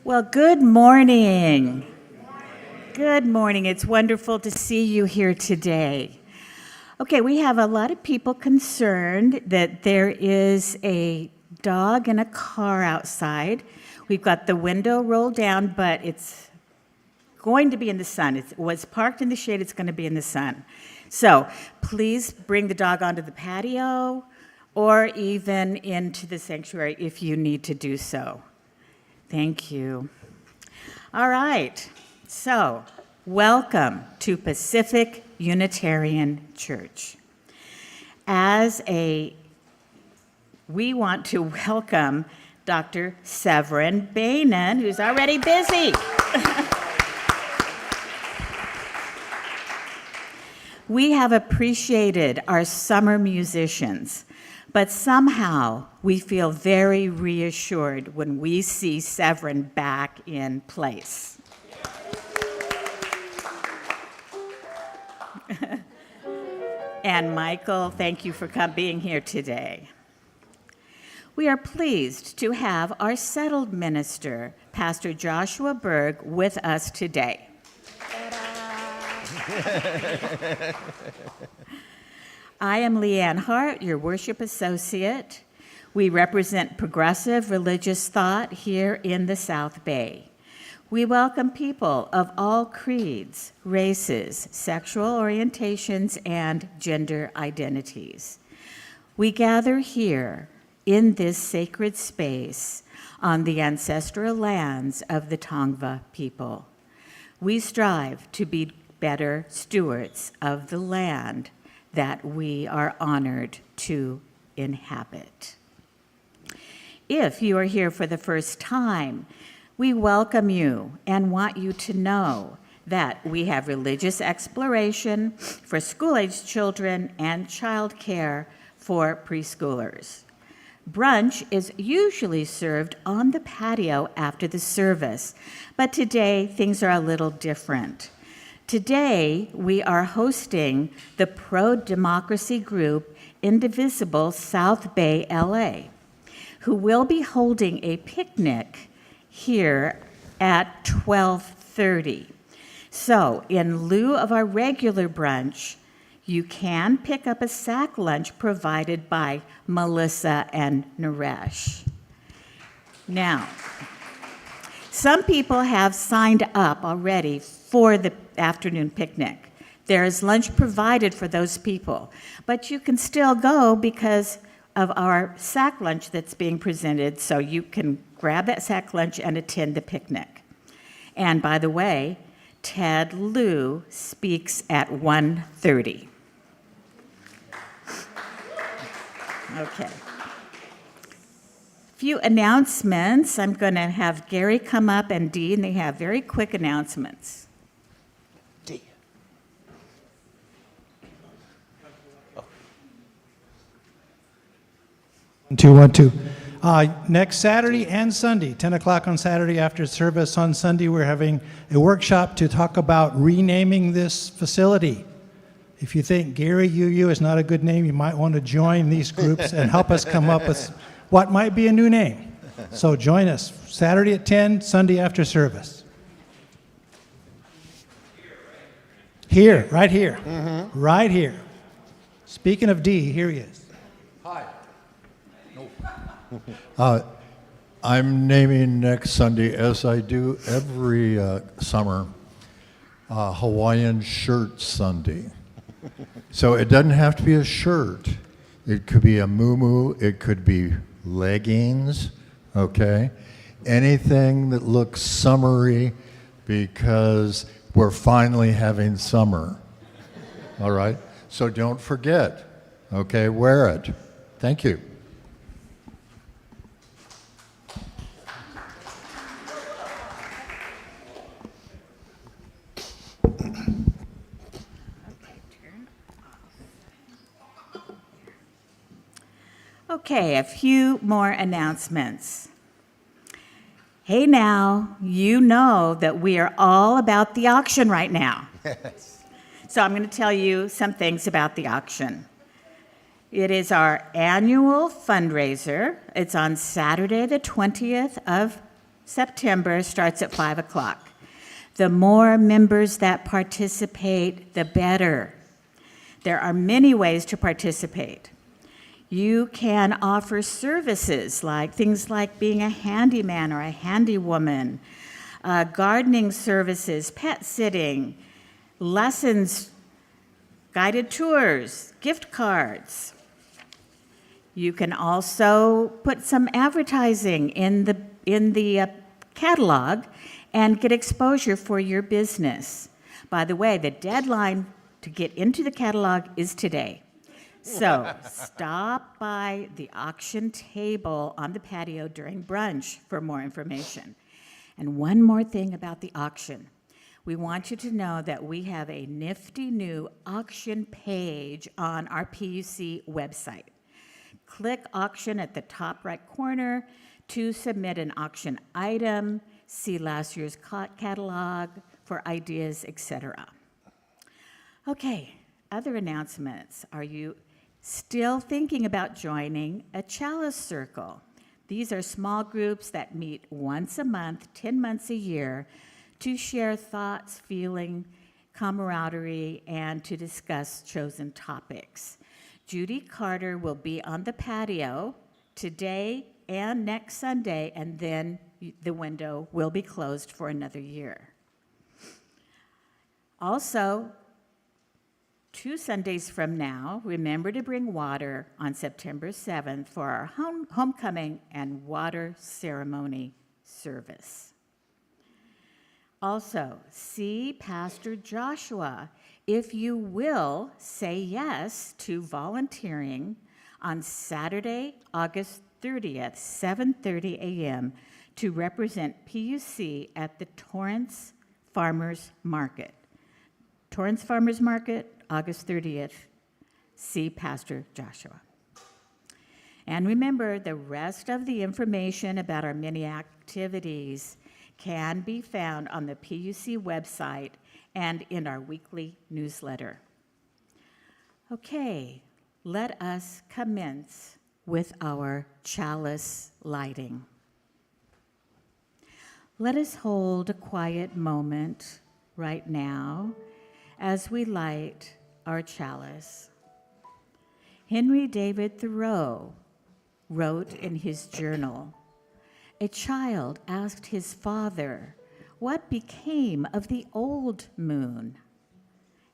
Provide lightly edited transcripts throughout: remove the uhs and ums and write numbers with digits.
Well, good morning. Good morning. It's wonderful to see you here today. Okay, we have a lot of people concerned that there is a dog in a car outside. We've got the window rolled down, but it's going to be in the sun. It was parked in the shade, it's going to be in the sun. So please bring the dog onto the patio or even into the sanctuary if you need to do so. Thank you. All right, so welcome to Pacific Unitarian Church. We want to welcome Dr. Severin Beynon, who's already busy. We have appreciated our summer musicians, but somehow we feel very reassured when we see Severin back in place. And Michael, thank you for being here today. We are pleased to have our settled minister, Pastor Joshua Berg, with us today. I am Leanne Hart, your worship associate. We represent progressive religious thought here in the South Bay. We welcome people of all creeds, races, sexual orientations, and gender identities. We gather here in this sacred space on the ancestral lands of the Tongva people. We strive to be better stewards of the land that we are honored to inhabit. If you are here for the first time, we welcome you and want you to know that we have religious exploration for school-aged children and childcare for preschoolers. Brunch is usually served on the patio after the service, but today things are a little different. Today, we are hosting the pro-democracy group Indivisible South Bay, LA, who will be holding a picnic here at 12:30. So, in lieu of our regular brunch, you can pick up a sack lunch provided by Melissa and Naresh. Now, some people have signed up already for the afternoon picnic. There is lunch provided for those people, but you can still go because of our sack lunch that's being presented, so you can grab that sack lunch and attend the picnic. And by the way, Ted Lieu speaks at 1:30. Okay. Few announcements. I'm going to have Gary come up and Dee, and they have very quick announcements. Dee. Oh. 212. Next Saturday and Sunday, 10 o'clock on Saturday after service on Sunday, we're having a workshop to talk about renaming this facility. If you think Gary UU is not a good name, you might want to join these groups and help us come up with what might be a new name. So join us Saturday at 10, Sunday after service. Here, right here. Mm-hmm. Right here. Speaking of D, here he is. Hi. I'm naming next Sunday, as I do every summer, Hawaiian Shirt Sunday. So it doesn't have to be a shirt. It could be a muumuu, it could be leggings, okay? Anything that looks summery because we're finally having summer, all right? So don't forget, okay, wear it. Thank you. Okay, a few more announcements. Hey now, you know that we are all about the auction right now. So I'm going to tell you some things about the auction. It is our annual fundraiser. It's on Saturday, the 20th of September, starts at 5 o'clock. The more members that participate, the better. There are many ways to participate. You can offer services like things like being a handyman or a handywoman, gardening services, pet sitting, lessons, guided tours, gift cards. You can also put some advertising in the catalog and get exposure for your business. By the way, the deadline to get into the catalog is today. So stop by the auction table on the patio during brunch for more information. And one more thing about the auction. We want you to know that we have a nifty new auction page on our PUC website. Click auction at the top right corner to submit an auction item, see last year's catalog for ideas, etc. Okay, other announcements. Are you still thinking about joining a Chalice Circle? These are small groups that meet once a month, 10 months a year, to share thoughts, feeling, camaraderie, and to discuss chosen topics. Judy Carter will be on the patio today and next Sunday, and then the window will be closed for another year. Also, 2 Sundays from now, remember to bring water on September 7th for our homecoming and water ceremony service. Also, see Pastor Joshua if you will say yes to volunteering on Saturday, August 30th, 7:30 a.m. to represent PUC at the Torrance Farmers Market. Torrance Farmers Market, August 30th, see Pastor Joshua. And remember, the rest of the information about our many activities can be found on the PUC website and in our weekly newsletter. Okay, let us commence with our chalice lighting. Let us hold a quiet moment right now as we light our chalice. Henry David Thoreau wrote in his journal, "A child asked his father, 'What became of the old moon?'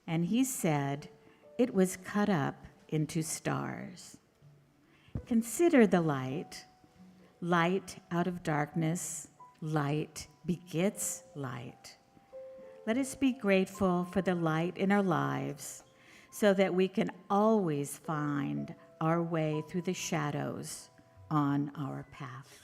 And he said, 'It was cut up into stars.' Consider the light. Light out of darkness, light begets light. Let us be grateful for the light in our lives so that we can always find our way through the shadows on our path."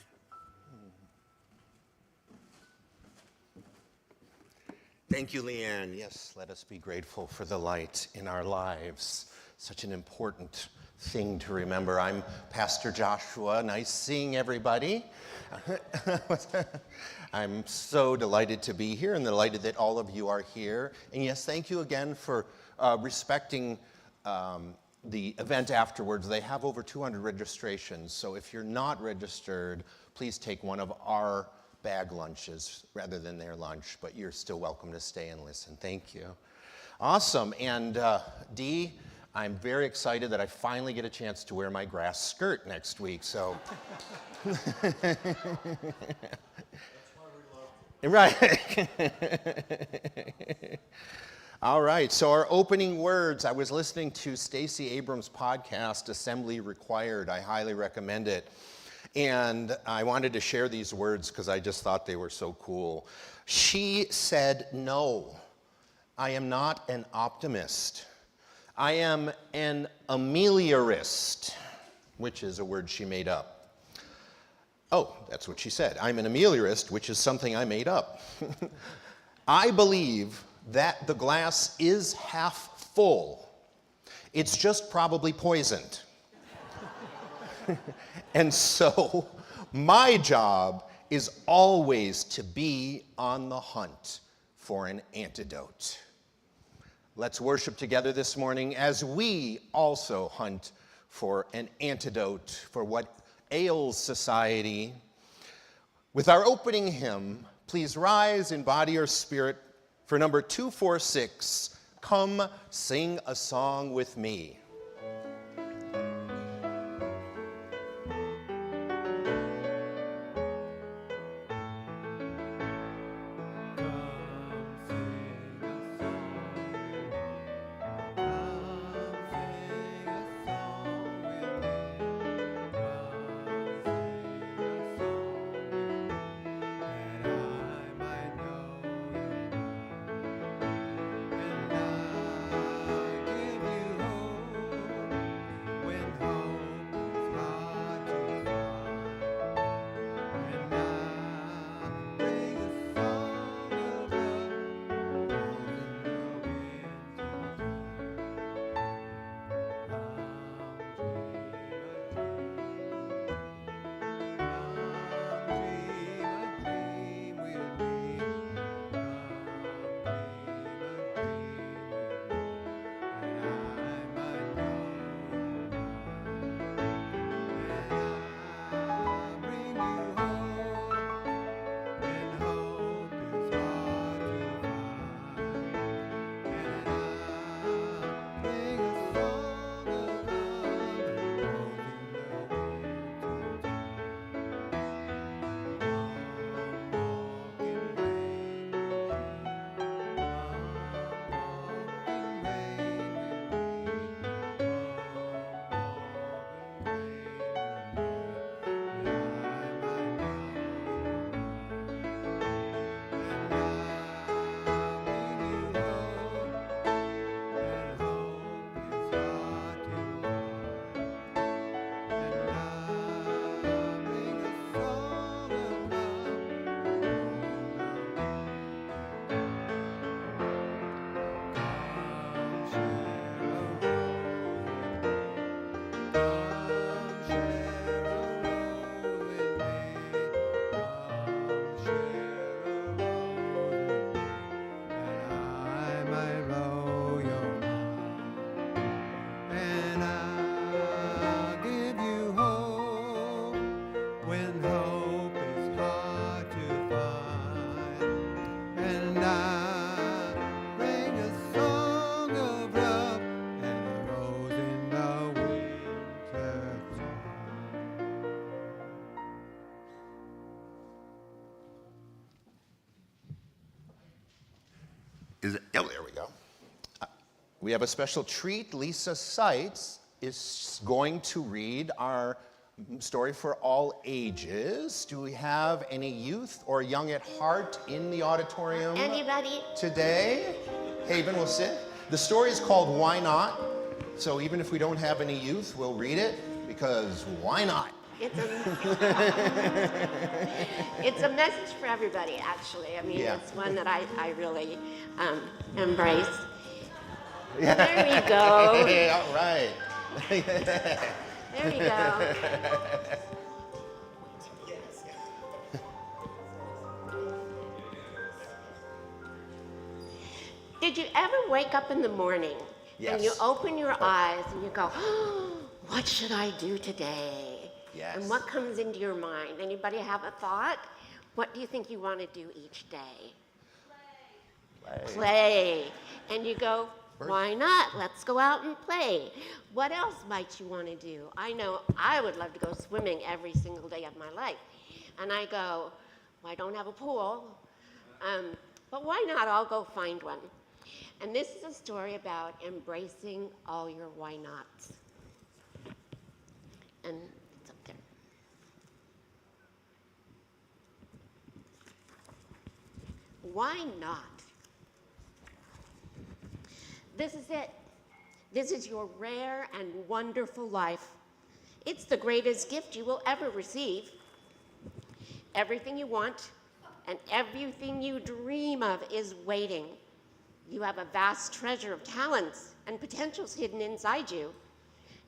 Thank you, Leanne. Yes, let us be grateful for the light in our lives. Such an important thing to remember. I'm Pastor Joshua. Nice seeing everybody. I'm so delighted to be here and delighted that all of you are here. And yes, thank you again for respecting the event afterwards. They have over 200 registrations, so if you're not registered, please take one of our bag lunches rather than their lunch, but you're still welcome to stay and listen. Thank you. Awesome. And Dee, I'm very excited that I finally get a chance to wear my grass skirt next week. So, right. All right, so our opening words. I was listening to Stacey Abrams' podcast, Assembly Required. I highly recommend it. And I wanted to share these words because I just thought they were so cool. She said, "No, I am not an optimist. I am an ameliorist," which is a word she made up. Oh, that's what she said. "I'm an ameliorist," which is something I made up. "I believe that the glass is half full. It's just probably poisoned." And so my job is always to be on the hunt for an antidote. Let's worship together this morning as we also hunt for an antidote for what ails society. With our opening hymn, please rise in body or spirit for number 246, "Come Sing a Song with Me." Oh, there we go. We have a special treat. Lisa Seitz is going to read our story for all ages. Do we have any youth or young at heart in the auditorium Anybody? today? Haven will sit. The story is called Why Not? So even if we don't have any youth, we'll read it because why not? It's a message for everybody, actually. I mean, Yeah. it's one that I really embrace. There we go. All right. There we go. Did you ever wake up in the morning and you Yes. open your eyes and you go, oh, what should I do today? Yes. And what comes into your mind? Anybody have a thought? What do you think you want to do each day? Play. And you go, why not? Let's go out and play. What else might you want to do? I know I would love to go swimming every single day of my life. And I go, well, I don't have a pool, but why not? I'll go find one. And this is a story about embracing all your why nots. And it's up there. Why not? This is it. This is your rare and wonderful life. It's the greatest gift you will ever receive. Everything you want and everything you dream of is waiting. You have a vast treasure of talents and potentials hidden inside you,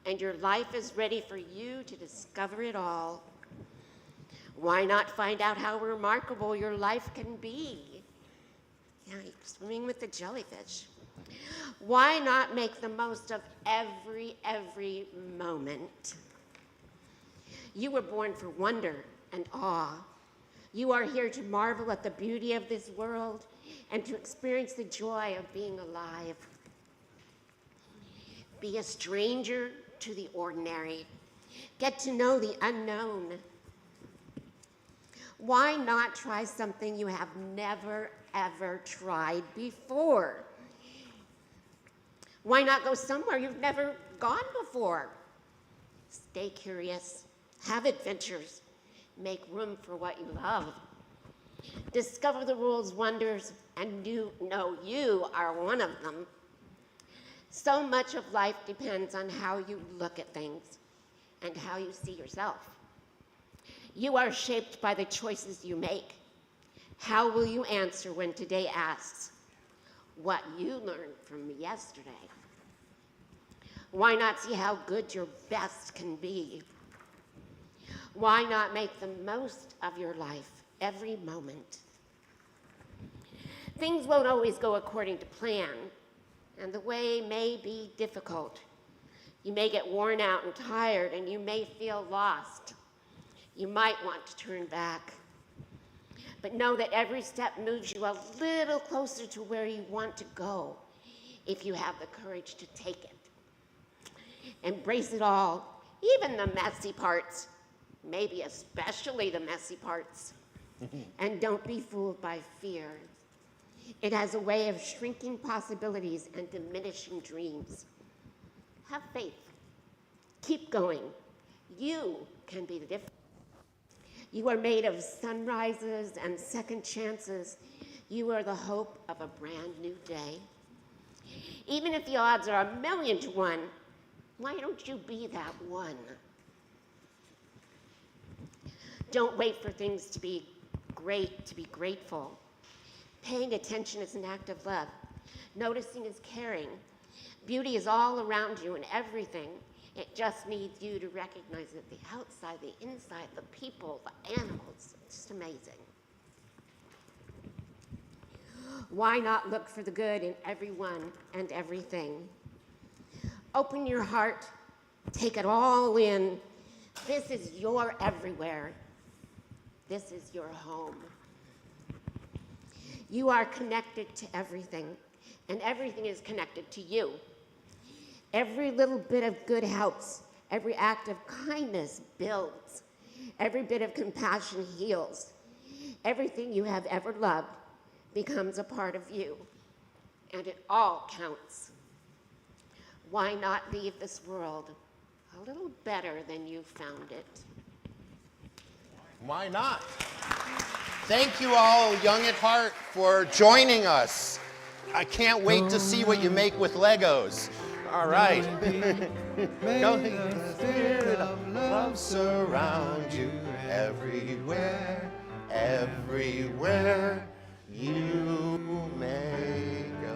and your life is ready for you to discover it all. Why not find out how remarkable your life can be? Yeah, you're swimming with the jellyfish. Why not make the most of every moment? You were born for wonder and awe. You are here to marvel at the beauty of this world and to experience the joy of being alive. Be a stranger to the ordinary. Get to know the unknown. Why not try something you have never, ever tried before? Why not go somewhere you've never gone before? Stay curious, have adventures, make room for what you love. Discover the world's wonders, and you know you are one of them. So much of life depends on how you look at things and how you see yourself. You are shaped by the choices you make. How will you answer when today asks what you learned from yesterday? Why not see how good your best can be? Why not make the most of your life every moment? Things won't always go according to plan, and the way may be difficult. You may get worn out and tired, and you may feel lost. You might want to turn back. But know that every step moves you a little closer to where you want to go if you have the courage to take it. Embrace it all, even the messy parts, maybe especially the messy parts. And don't be fooled by fear. It has a way of shrinking possibilities and diminishing dreams. Have faith. Keep going. You can be the difference. You are made of sunrises and second chances. You are the hope of a brand new day. Even if the odds are 1,000,000 to 1, why don't you be that one? Don't wait for things to be great to be grateful. Paying attention is an act of love. Noticing is caring. Beauty is all around you and everything. It just needs you to recognize it, the outside, the inside, the people, the animals. It's just amazing. Why not look for the good in everyone and everything? Open your heart, take it all in. This is your everywhere. This is your home. You are connected to everything, and everything is connected to you. Every little bit of good helps. Every act of kindness builds. Every bit of compassion heals. Everything you have ever loved becomes a part of you, and it all counts. Why not leave this world a little better than you found it? Why not? Thank you all, Young at Heart, for joining us. I can't wait to see what you make with Legos. All right. Don't the spirit of love surround you everywhere, everywhere you may go.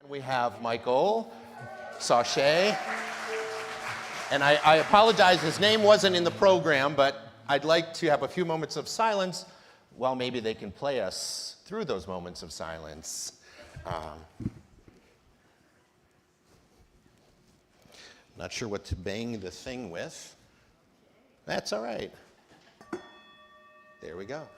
We have Michael Sachet. And I apologize, his name wasn't in the program, but I'd like to have a few moments of silence while maybe they can play us through those moments of silence. Not sure what to bang the thing with. That's all right. There we go.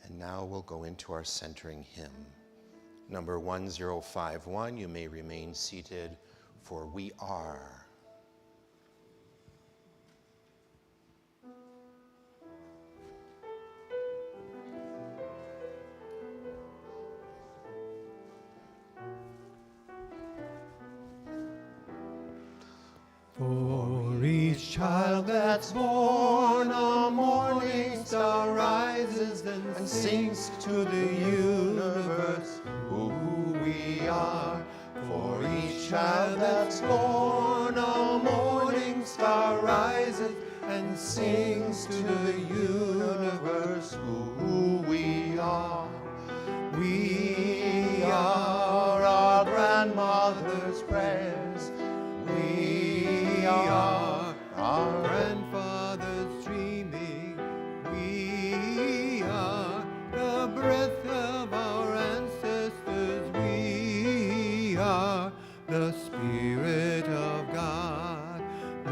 And now we'll go into our centering hymn. Number 1051, you may remain seated, for we are. For each child that's born, a morning star rises and sings to the universe who we are. For each child that's born, a morning star rises and sings to the universe who we are. We are our grandmother's prayers. We are our grandfather's dreaming. We are the breath of our ancestors. We are the Spirit of God.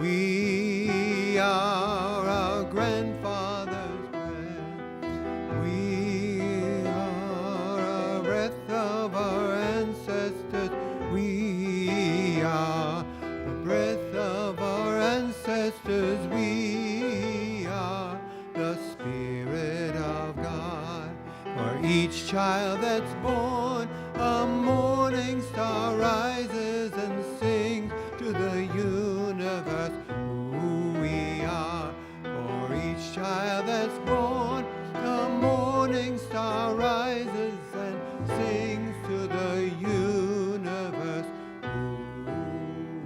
We are our grandfather's breath. We are our breath of our ancestors. We are the breath of our ancestors. We are the Spirit of God. For each child that's born, a morning star rises and sings to the universe who we are. For each child that's born, a morning star rises and sings to the universe who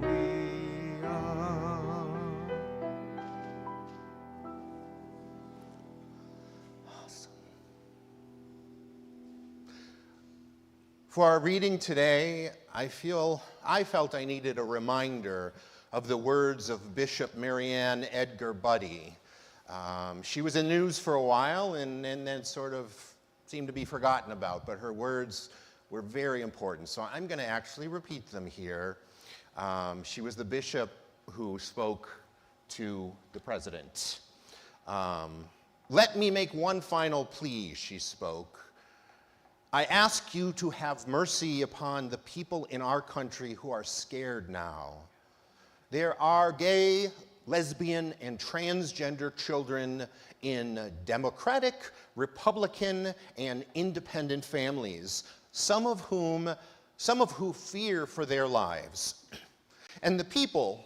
we are. For our reading today, I felt I needed a reminder of the words of Bishop Marianne Edgar Buddy. She was in news for a while and then sort of seemed to be forgotten about, but her words were very important. So I'm going to actually repeat them here. She was the bishop who spoke to the president. Let me make one final plea, she spoke. I ask you to have mercy upon the people in our country who are scared now. There are gay, lesbian, and transgender children in Democratic, Republican, and independent families, some of who fear for their lives. And the people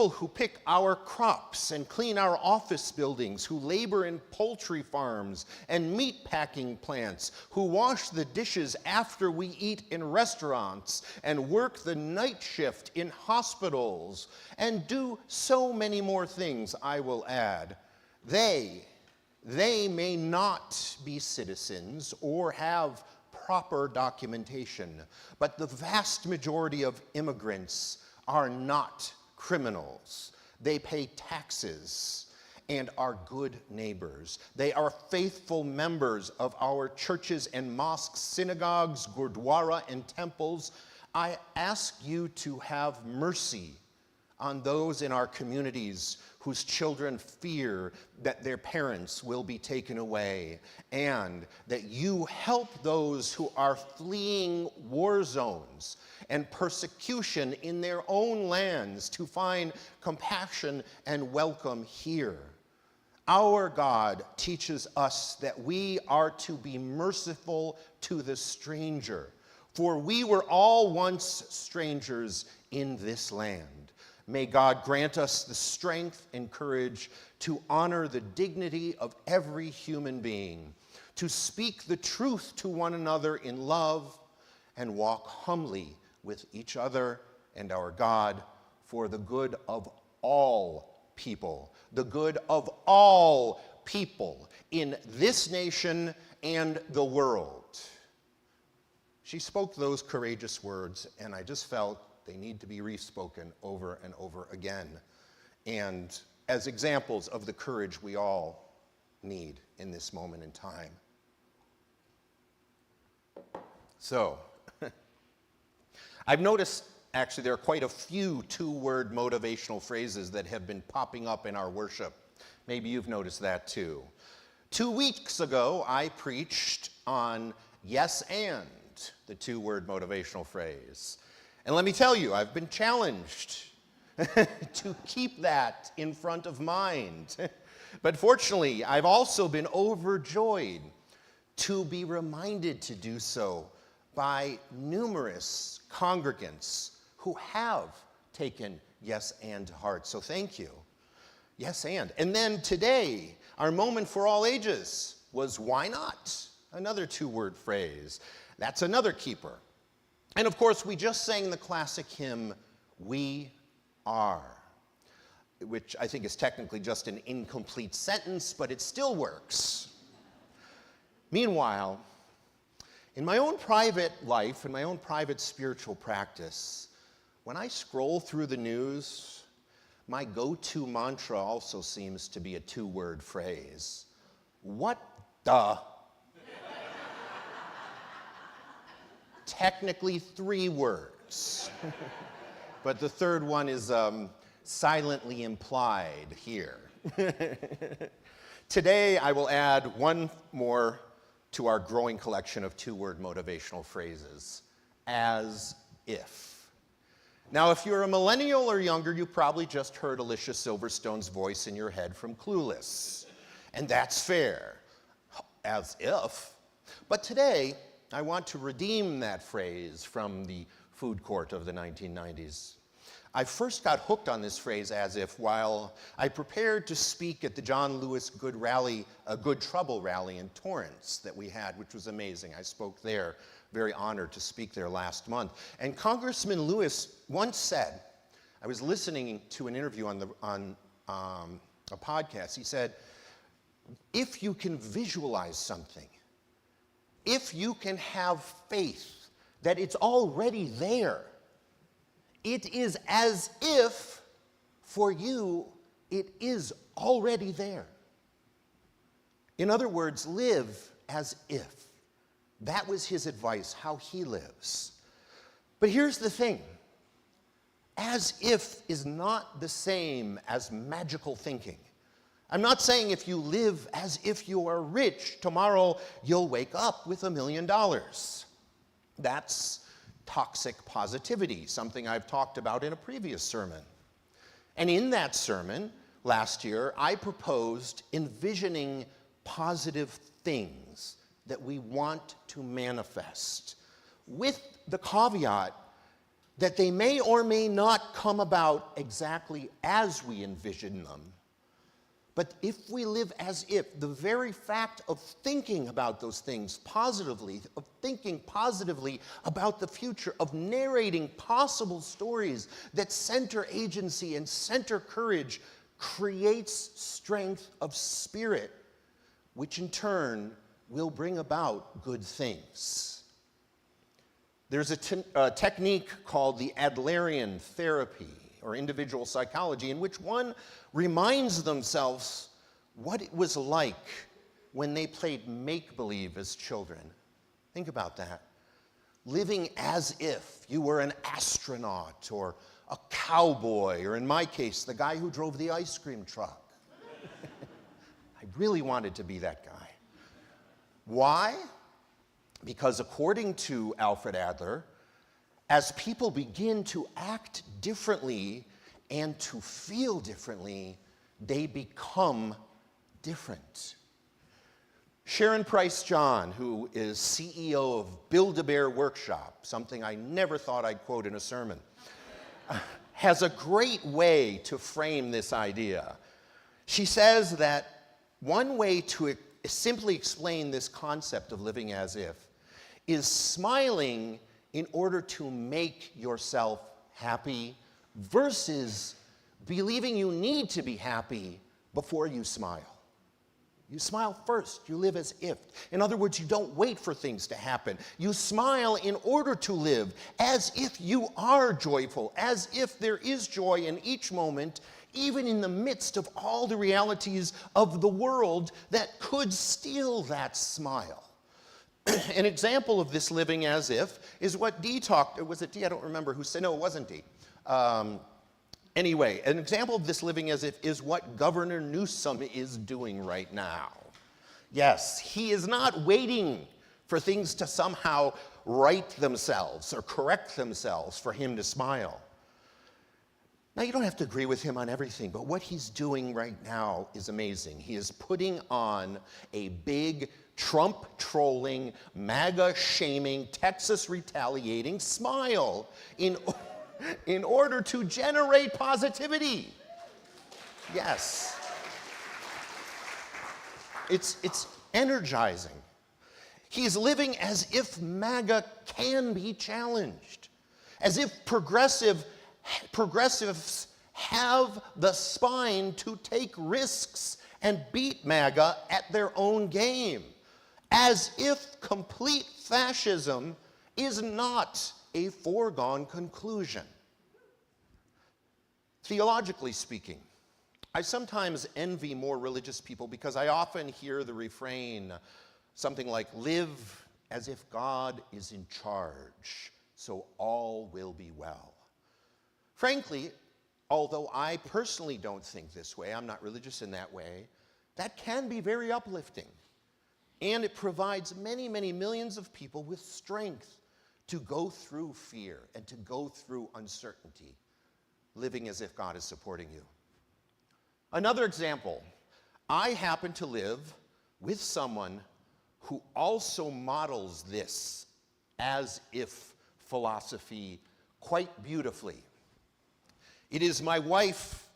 who pick our crops and clean our office buildings, who labor in poultry farms and meat packing plants, who wash the dishes after we eat in restaurants and work the night shift in hospitals, and do so many more things, I will add. They may not be citizens or have proper documentation, but the vast majority of immigrants are not criminals. They pay taxes and are good neighbors. They are faithful members of our churches and mosques, synagogues, gurdwara, and temples. I ask you to have mercy on those in our communities whose children fear that their parents will be taken away, and that you help those who are fleeing war zones and persecution in their own lands to find compassion and welcome here. Our God teaches us that we are to be merciful to the stranger, for we were all once strangers in this land. May God grant us the strength and courage to honor the dignity of every human being, to speak the truth to one another in love, and walk humbly with each other and our God for the good of all people, the good of all people in this nation and the world. She spoke those courageous words, and I just felt they need to be respoken over and over again, and as examples of the courage we all need in this moment in time. So, I've noticed actually there are quite a few two-word motivational phrases that have been popping up in our worship. Maybe you've noticed that too. 2 weeks ago, I preached on yes and, the two-word motivational phrase. And let me tell you, I've been challenged to keep that in front of mind. But fortunately, I've also been overjoyed to be reminded to do so by numerous congregants who have taken yes and to heart. So thank you. Yes and. And then today, our moment for all ages was why not? Another two-word phrase. That's another keeper. And of course, we just sang the classic hymn, We Are, which I think is technically just an incomplete sentence, but it still works. Meanwhile, in my own private life, in my own private spiritual practice, when I scroll through the news, my go-to mantra also seems to be a two-word phrase. What the? Technically 3 words, but the third one is silently implied here. Today, I will add one more to our growing collection of two-word motivational phrases, as if. Now, if you're a millennial or younger, you probably just heard Alicia Silverstone's voice in your head from Clueless, and that's fair, as if. But today, I want to redeem that phrase from the food court of the 1990s. I first got hooked on this phrase as if while I prepared to speak at the John Lewis Good Trouble rally in Torrance that we had, which was amazing. I spoke there, very honored to speak there last month. And Congressman Lewis once said, I was listening to an interview on a podcast, he said, if you can visualize something, if you can have faith that it's already there, it is as if for you it is already there. In other words, live as if. That was his advice, how he lives. But here's the thing. As if is not the same as magical thinking. I'm not saying if you live as if you are rich, tomorrow you'll wake up with $1 million. That's toxic positivity, something I've talked about in a previous sermon. And in that sermon last year, I proposed envisioning positive things that we want to manifest, with the caveat that they may or may not come about exactly as we envision them. But if we live as if, the very fact of thinking about those things positively, of thinking positively about the future, of narrating possible stories that center agency and center courage, creates strength of spirit, which in turn will bring about good things. There's a technique called the Adlerian therapy, or individual psychology, in which one reminds themselves what it was like when they played make-believe as children. Think about that. Living as if you were an astronaut or a cowboy, or in my case, the guy who drove the ice cream truck. I really wanted to be that guy. Why? Because according to Alfred Adler, as people begin to act differently and to feel differently, they become different. Sharon Price John, who is CEO of Build-A-Bear Workshop, something I never thought I'd quote in a sermon, has a great way to frame this idea. She says that one way to simply explain this concept of living as if is smiling in order to make yourself happy versus believing you need to be happy before you smile. You smile first. You live as if. In other words, you don't wait for things to happen. You smile in order to live as if you are joyful, as if there is joy in each moment, even in the midst of all the realities of the world that could steal that smile. An example of this living as if is what Dee talked, was it Dee? I don't remember who said, no, it wasn't Dee. Anyway, an example of this living as if is what Governor Newsom is doing right now. Yes, he is not waiting for things to somehow right themselves or correct themselves for him to smile. Now, you don't have to agree with him on everything, but what he's doing right now is amazing. He is putting on a big Trump-trolling, MAGA-shaming, Texas-retaliating smile in order to generate positivity. Yes. It's energizing. He's living as if MAGA can be challenged, as if progressives have the spine to take risks and beat MAGA at their own game, as if complete fascism is not a foregone conclusion. Theologically speaking, I sometimes envy more religious people because I often hear the refrain, something like, live as if God is in charge, so all will be well. Frankly, although I personally don't think this way, I'm not religious in that way, that can be very uplifting. And it provides many, many millions of people with strength to go through fear and to go through uncertainty, living as if God is supporting you. Another example, I happen to live with someone who also models this as if philosophy quite beautifully. It is my wife,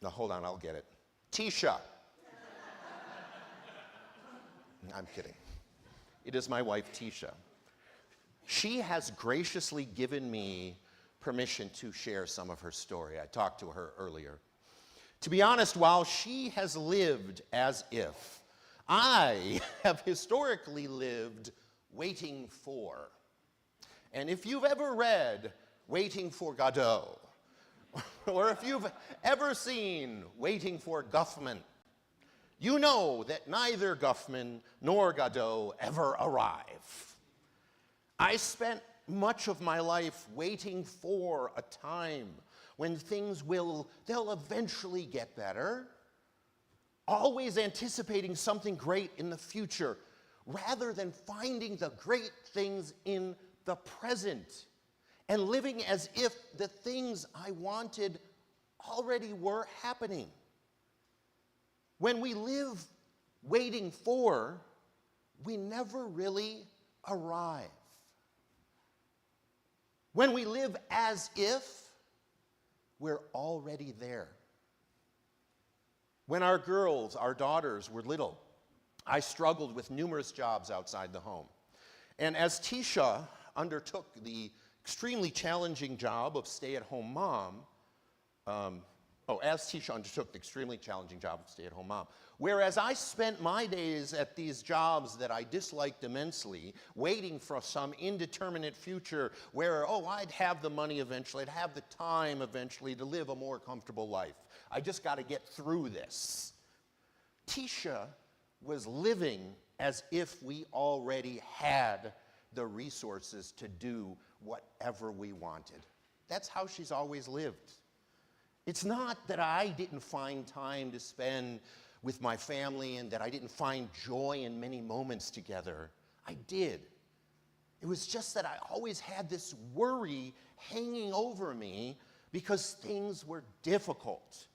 now hold on, I'll get it, Tisha. I'm kidding. It is my wife, Tisha. She has graciously given me permission to share some of her story. I talked to her earlier. To be honest, while she has lived as if, I have historically lived waiting for. And if you've ever read Waiting for Godot, or if you've ever seen Waiting for Guffman, you know that neither Guffman nor Godot ever arrive. I spent much of my life waiting for a time when they'll eventually get better, always anticipating something great in the future, rather than finding the great things in the present and living as if the things I wanted already were happening. When we live waiting for, we never really arrive. When we live as if, we're already there. When our girls, our daughters were little, I struggled with numerous jobs outside the home. And as Tisha undertook the extremely challenging job of stay-at-home mom, as Tisha undertook the extremely challenging job of stay-at-home mom. Whereas I spent my days at these jobs that I disliked immensely, waiting for some indeterminate future where, I'd have the money eventually, I'd have the time eventually to live a more comfortable life. I just got to get through this. Tisha was living as if we already had the resources to do whatever we wanted. That's how she's always lived. It's not that I didn't find time to spend with my family and that I didn't find joy in many moments together. I did. It was just that I always had this worry hanging over me because things were difficult.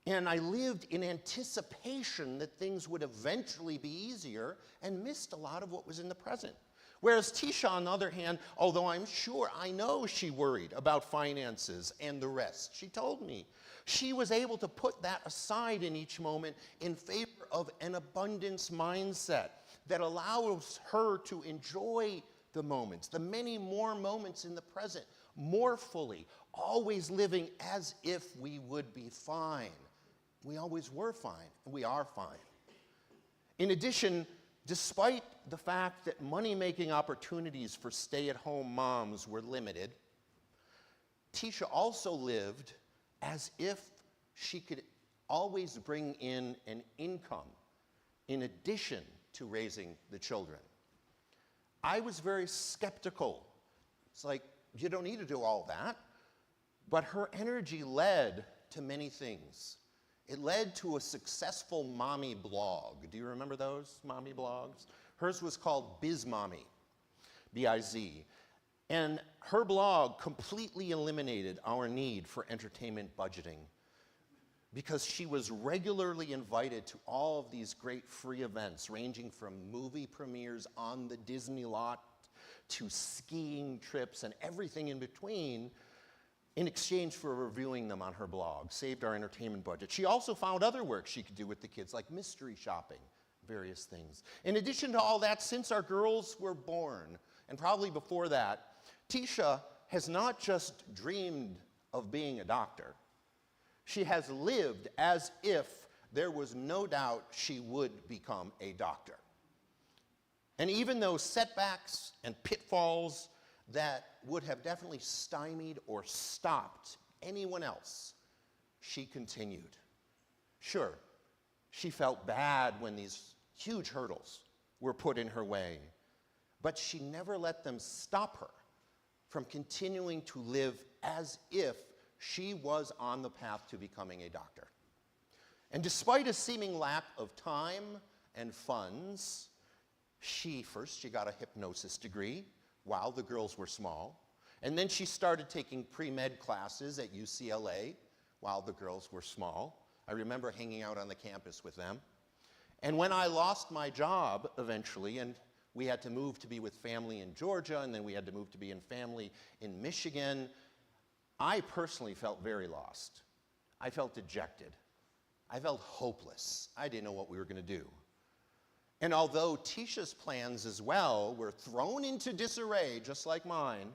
And I lived in anticipation that things would eventually be easier and missed a lot of what was in the present. Whereas Tisha, on the other hand, although I know she worried about finances and the rest, she told me, she was able to put that aside in each moment in favor of an abundance mindset that allows her to enjoy the moments, the many more moments in the present, more fully, always living as if we would be fine. We always were fine, and we are fine. In addition, despite the fact that money-making opportunities for stay-at-home moms were limited, Tisha also lived as if she could always bring in an income in addition to raising the children. I was very skeptical. It's like, you don't need to do all that. But her energy led to many things. It led to a successful mommy blog. Do you remember those mommy blogs? Hers was called Biz Mommy, B-I-Z. And her blog completely eliminated our need for entertainment budgeting because she was regularly invited to all of these great free events, ranging from movie premieres on the Disney lot to skiing trips and everything in between, in exchange for reviewing them on her blog, saved our entertainment budget. She also found other work she could do with the kids, like mystery shopping, various things. In addition to all that, since our girls were born, and probably before that, Tisha has not just dreamed of being a doctor. She has lived as if there was no doubt she would become a doctor. And even those setbacks and pitfalls that would have definitely stymied or stopped anyone else, she continued. Sure, she felt bad when these huge hurdles were put in her way, but she never let them stop her from continuing to live as if she was on the path to becoming a doctor. And despite a seeming lack of time and funds, she got a hypnosis degree while the girls were small. And then she started taking pre-med classes at UCLA while the girls were small. I remember hanging out on the campus with them. And when I lost my job eventually, and we had to move to be with family in Georgia, and then we had to move to be in family in Michigan, I personally felt very lost. I felt dejected. I felt hopeless. I didn't know what we were going to do. And although Tisha's plans as well were thrown into disarray, just like mine,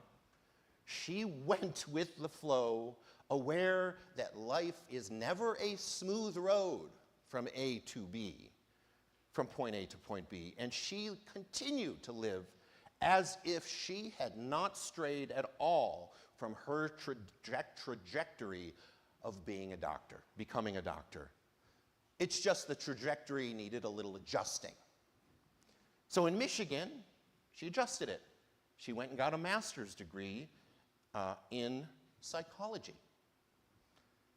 she went with the flow, aware that life is never a smooth road from A to B, from point A to point B. And she continued to live as if she had not strayed at all from her trajectory of being a doctor, becoming a doctor. It's just the trajectory needed a little adjusting. So in Michigan, she adjusted it. She went and got a master's degree in psychology.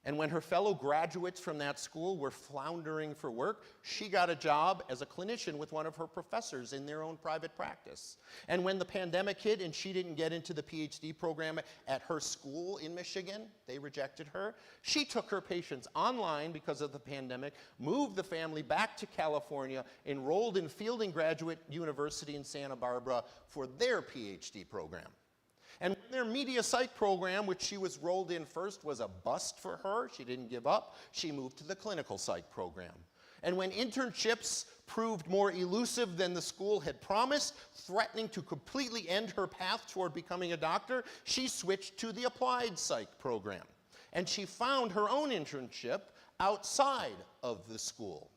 And when her fellow graduates from that school were floundering for work, she got a job as a clinician with one of her professors in their own private practice. And when the pandemic hit and she didn't get into the PhD program at her school in Michigan, they rejected her, she took her patients online because of the pandemic, moved the family back to California, enrolled in Fielding Graduate University in Santa Barbara for their PhD program. And when their media psych program, which she was rolled in first, was a bust for her, she didn't give up, she moved to the clinical psych program. And when internships proved more elusive than the school had promised, threatening to completely end her path toward becoming a doctor, she switched to the applied psych program. and she found her own internship outside of the school.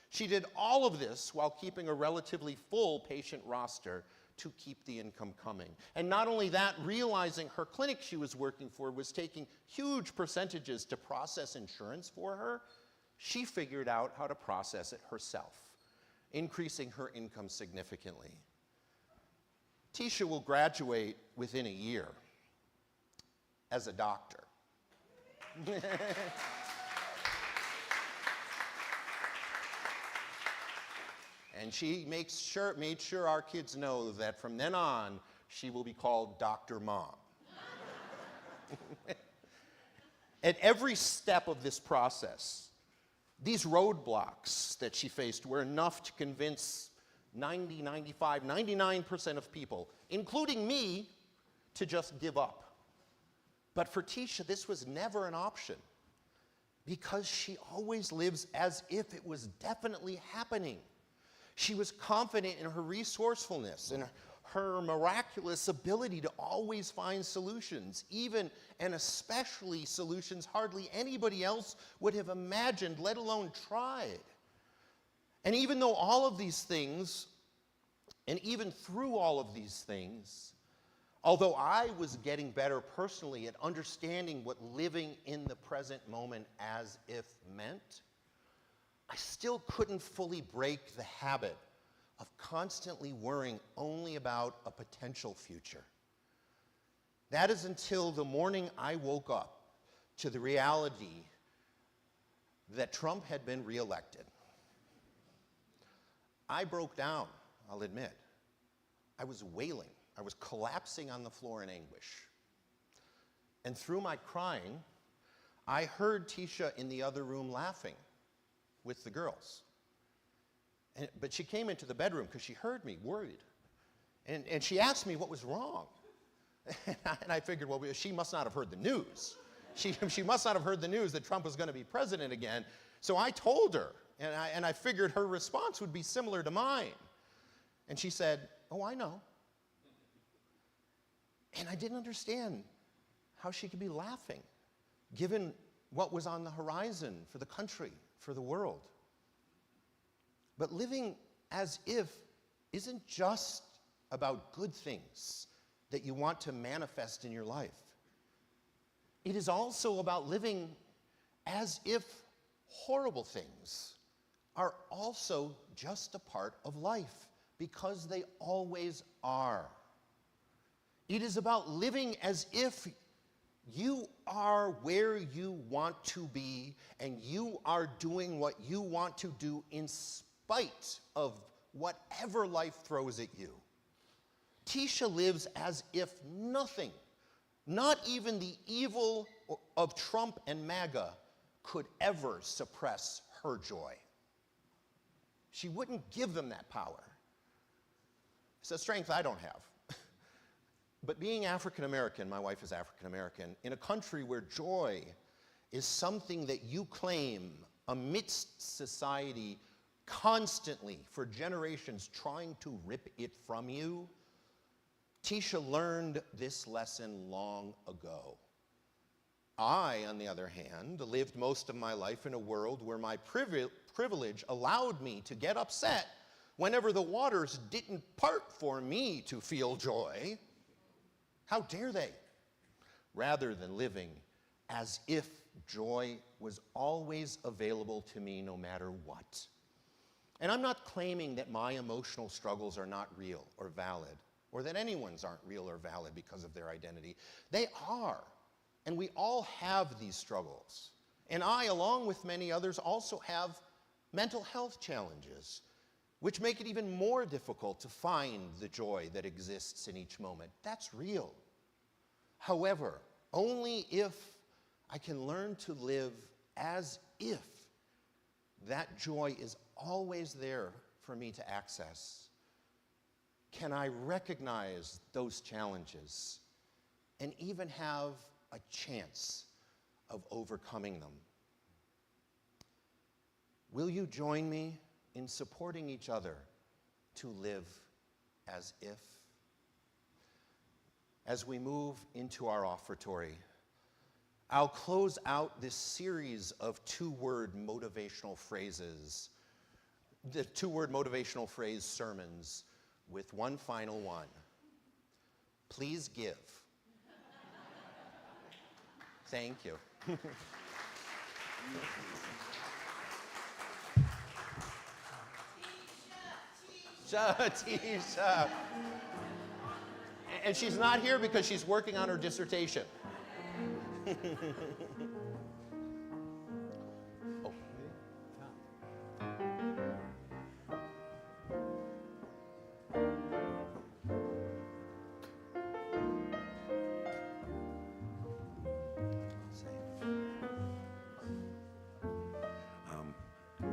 She did all of this while keeping a relatively full patient roster to keep the income coming. And not only that, realizing her clinic she was working for was taking huge percentages to process insurance for her, she figured out how to process it herself, increasing her income significantly. Tisha will graduate within a year as a doctor. And she made sure our kids know that from then on, she will be called Dr. Mom. At every step of this process, these roadblocks that she faced were enough to convince 90, 95, 99% of people, including me, to just give up. But for Tisha, this was never an option because she always lives as if it was definitely happening. She was confident in her resourcefulness and her miraculous ability to always find solutions, even and especially solutions hardly anybody else would have imagined, let alone tried. And even though all of these things, and even through all of these things, although I was getting better personally at understanding what living in the present moment as if meant, I still couldn't fully break the habit of constantly worrying only about a potential future. That is until the morning I woke up to the reality that Trump had been reelected. I broke down, I'll admit. I was wailing. I was collapsing on the floor in anguish. And through my crying, I heard Tisha in the other room laughing with the girls. But she came into the bedroom because she heard me worried. And she asked me what was wrong. And I figured, well, she must not have heard the news. She must not have heard the news that Trump was going to be president again. So I told her, and I figured her response would be similar to mine. And she said, oh, I know. And I didn't understand how she could be laughing, given what was on the horizon for the country, for the world. But living as if isn't just about good things that you want to manifest in your life. It is also about living as if horrible things are also just a part of life, because they always are. It is about living as if you are where you want to be and you are doing what you want to do in spite of whatever life throws at you. Tisha lives as if nothing, not even the evil of Trump and MAGA, could ever suppress her joy. She wouldn't give them that power. It's a strength I don't have. But being African American, my wife is African American, in a country where joy is something that you claim amidst society constantly for generations trying to rip it from you, Tisha learned this lesson long ago. I, on the other hand, lived most of my life in a world where my privilege allowed me to get upset whenever the waters didn't part for me to feel joy. How dare they? Rather than living as if joy was always available to me no matter what. And I'm not claiming that my emotional struggles are not real or valid, or that anyone's aren't real or valid because of their identity. They are. And we all have these struggles. And I, along with many others, also have mental health challenges, which make it even more difficult to find the joy that exists in each moment. That's real. However, only if I can learn to live as if that joy is always there for me to access, can I recognize those challenges and even have a chance of overcoming them. Will you join me in supporting each other to live as if? As we move into our offertory, I'll close out this series of two-word motivational phrases, the two-word motivational phrase sermons, with one final one. Please give. Thank you. Tisha. And she's not here because she's working on her dissertation. Oh.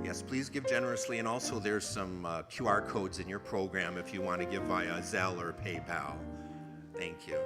Yes, please give generously, and also there's some QR codes in your program if you want to give via Zelle or PayPal. Thank you.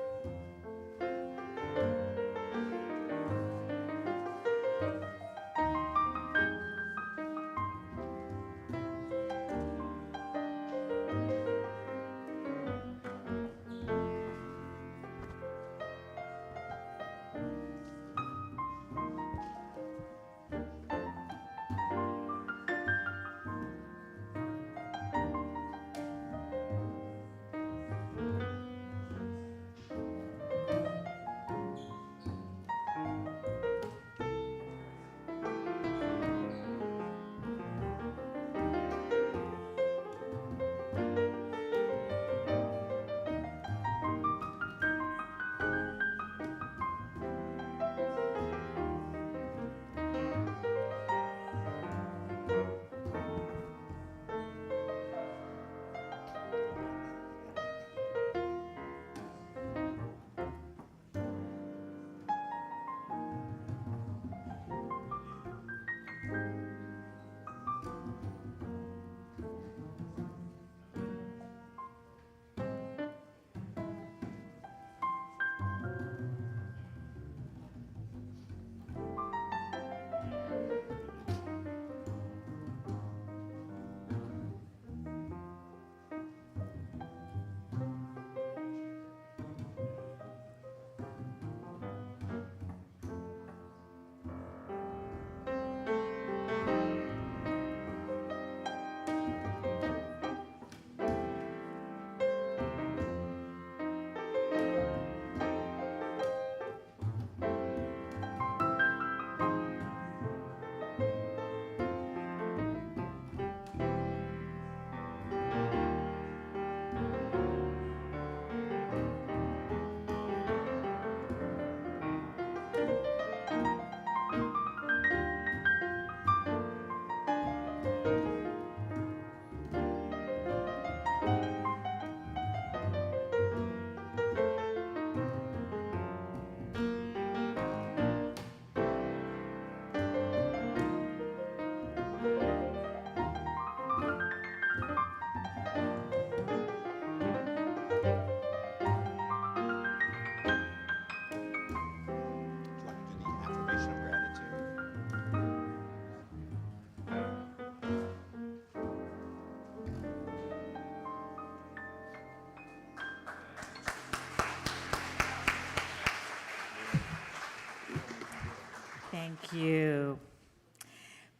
Thank you.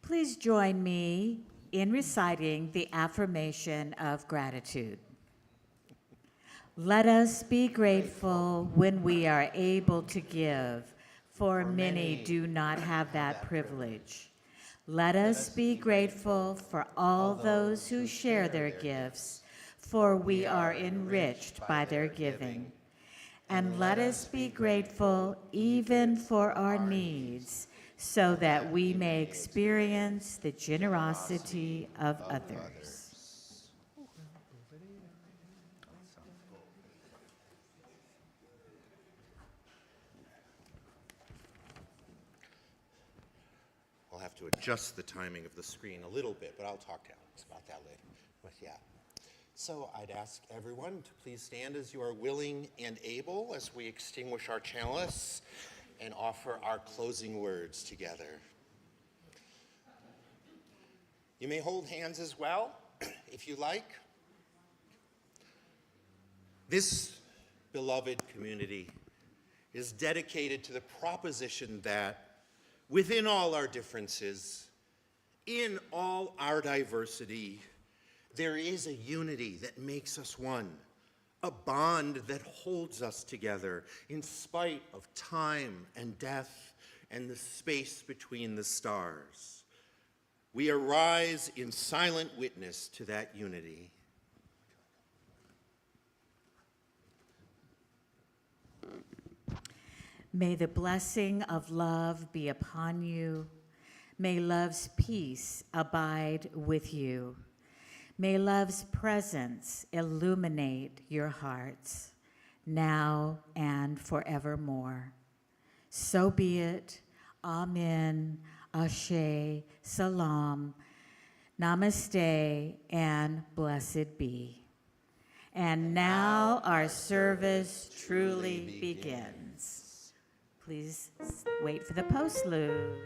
Please join me in reciting the affirmation of gratitude. Let us be grateful when we are able to give, for many do not have that privilege. Let us be grateful for all those who share their gifts, for we are enriched by their giving. And let us be grateful even for our needs, so that we may experience the generosity of others. I'll have to adjust the timing of the screen a little bit, but I'll talk to Alex about that later. But yeah. So I'd ask everyone to please stand as you are willing and able as we extinguish our chalice and offer our closing words together. You may hold hands as well, if you like. This beloved community is dedicated to the proposition that within all our differences, in all our diversity, there is a unity that makes us one, a bond that holds us together in spite of time and death and the space between the stars. We arise in silent witness to that unity. May the blessing of love be upon you. May love's peace abide with you. May love's presence illuminate your hearts, now and forevermore. So be it. Amen. Ashe. Salam. Namaste, and blessed be. And now our service truly begins. Please wait for the postlude.